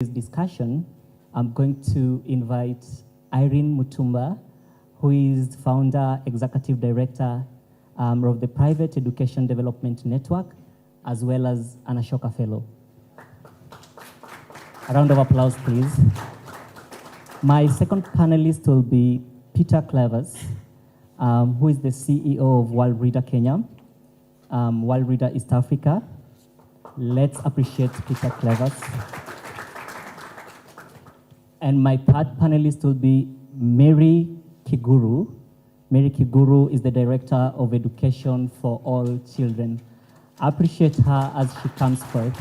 This discussion, I'm going to invite Irene Mutumba, who is founder, executive director of the Private Education Development Network, as well as an Ashoka Fellow. A round of applause, please. My second panelist will be Peter Clevers, who is the CEO of World Reader Kenya, World Reader East Africa. Let's appreciate Peter Clevers. And my third panelist will be Mary Kiguru. Mary Kiguru is the Director of Education for All Children. I appreciate her as she comes forth.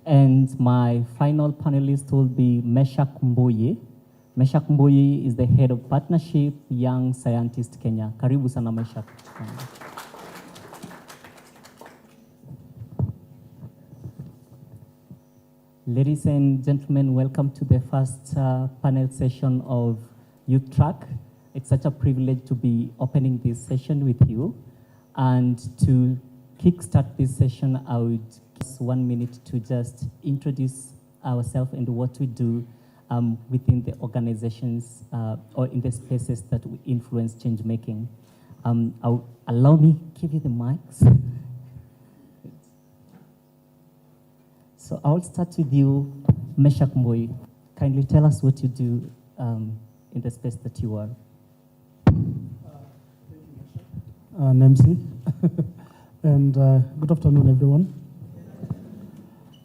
And my final panelist will be Meshak Mbuyi. Meshak Mbuyi is the Head of Partnership, Young Scientist Kenya. Karibu sana Meshak. Ladies and gentlemen, welcome to the first panel session of Youth Track. It's such a privilege to be opening this session with you. And to kickstart this session, I would give 1 minute to just introduce ourselves and what we do within the organizations or in the spaces that we influence change making. Allow me to give you the mics. So I'll start with you, Meshak Mbuyi. Kindly tell us what you do in the space that you are. Nemsi. And good afternoon, everyone.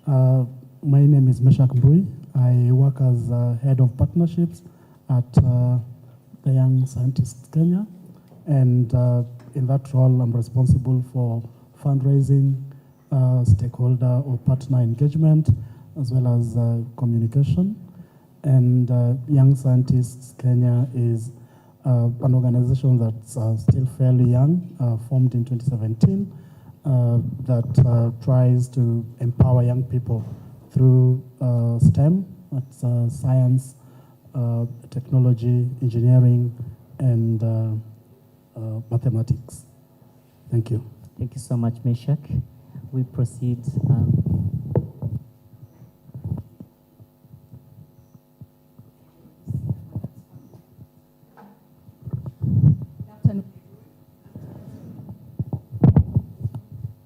My name is Meshak Mbuyi. I work as Head of Partnerships at the Young Scientists Kenya. And in that role, I'm responsible for fundraising, stakeholder or partner engagement, as well as communication. And Young Scientists Kenya is an organization that's still fairly young, formed in 2017, that tries to empower young people through STEM, that's science, technology, engineering, and mathematics. Thank you. Thank you so much, Meshak. We proceed.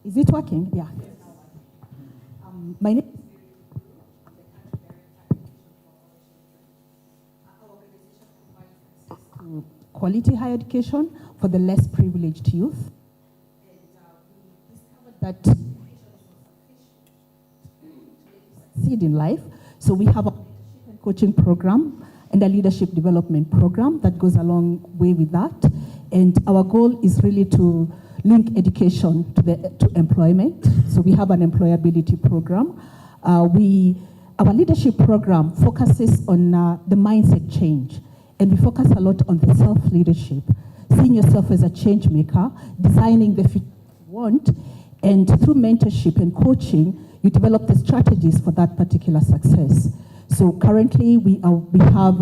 Is it working? Yeah. My name is quality higher education for the less privileged youth. And we discovered that succeed in life. So we have a leadership and coaching program and a leadership development program that goes a long way with that. And our goal is really to link education to employment. So we have an employability program. Our leadership program focuses on the mindset change. And we focus a lot on the self-leadership, seeing yourself as a change maker, designing the future you want, and through mentorship and coaching, you develop the strategies for that particular success. So currently, we have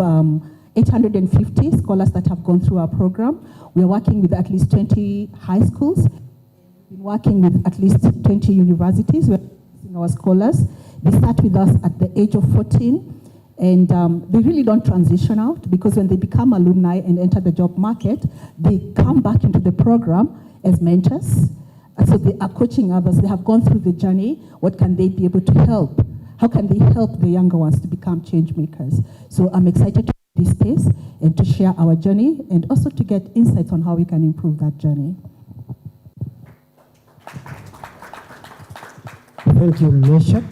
850 scholars that have gone through our program. We are working with at least 20 high schools. We've been working with at least 20 universities. We're using our scholars. They start with us at the age of 14, and they really don't transition out, because when they become alumni and enter the job market, they come back into the program as mentors. And so they are coaching others. They have gone through the journey. What can they be able to help? How can they help the younger ones to become change makers? So I'm excited to be in this space and to share our journey, and also to get insights on how we can improve that journey. Thank you, Meshak.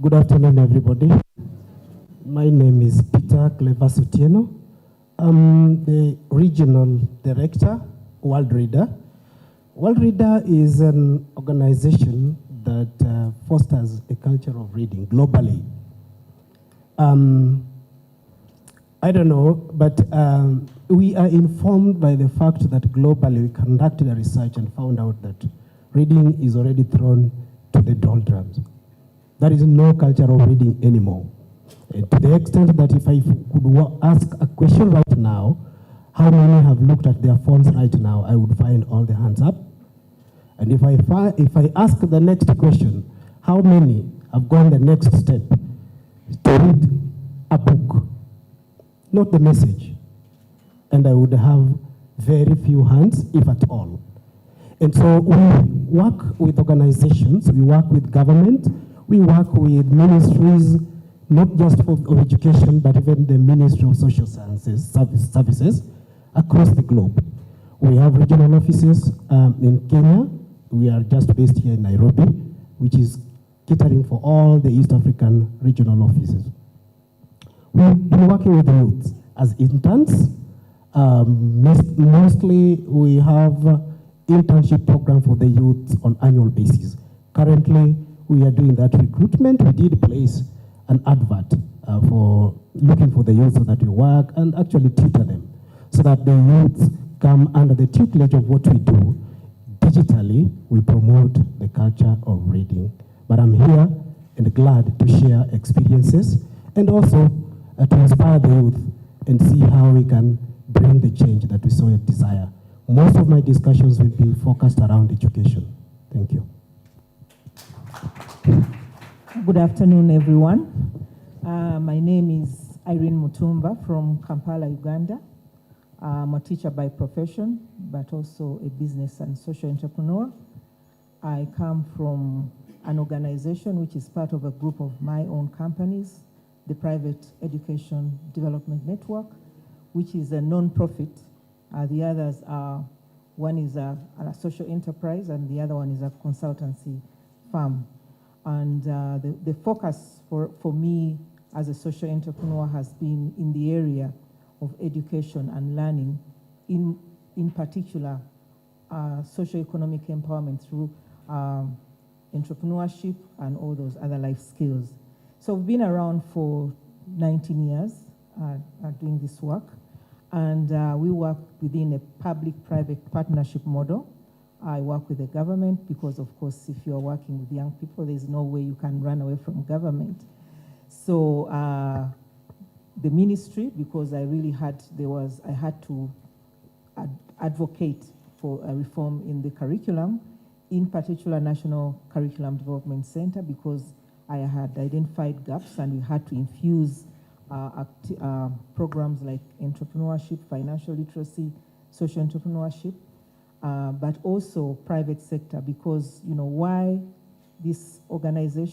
Good afternoon, everybody. My name is Peter Clevers Otieno. I'm the Regional Director, World Reader. World Reader is an organization that fosters a culture of reading globally. I don't know, but we are informed by the fact that globally we conducted a research and found out that reading is already thrown to the doldrums. There is no culture of reading anymore. To the extent that if I could ask a question right now, how many have looked at their phones right now, I would find all the hands up. And if I ask the next question, how many have gone the next step to read a book, not the message? And I would have very few hands, if at all. And so we work with organizations, we work with government, we work with ministries, not just of education, but even the Ministry of Social Sciences services across the globe. We have regional offices in Kenya. We are just based here in Nairobi, which is catering for all the East African regional offices. We've been working with youth as interns. Mostly we have internship program for the youth on annual basis. Currently, we are doing that recruitment. We did place an advert for looking for the youth so that we work and actually tutor them so that the youth come under the tutelage of what we do. Digitally, we promote the culture of reading. But I'm here and glad to share experiences and also to inspire the youth and see how we can bring the change that we so desire. Most of my discussions will be focused around education. Thank you. Good afternoon, everyone. My name is Irene Mutumba from Kampala, Uganda. I'm a teacher by profession, but also a business and social entrepreneur. I come from an organization which is part of a group of my own companies, the Private Education Development Network, which is a non-profit. The others are, one is a social enterprise and the other one is a consultancy firm. And the focus for me as a social entrepreneur has been in the area of education and learning, in particular, socio-economic empowerment through entrepreneurship and all those other life skills. So we've been around for 19 years doing this work, and we work within a public-private partnership model. I work with the government because, of course, if you're working with young people, there's no way you can run away from government. So the ministry, because I had to advocate for a reform in the curriculum, in particular National Curriculum Development Center, because I had identified gaps and we had to infuse programs like entrepreneurship, financial literacy, social entrepreneurship, but also private sector, because why this organization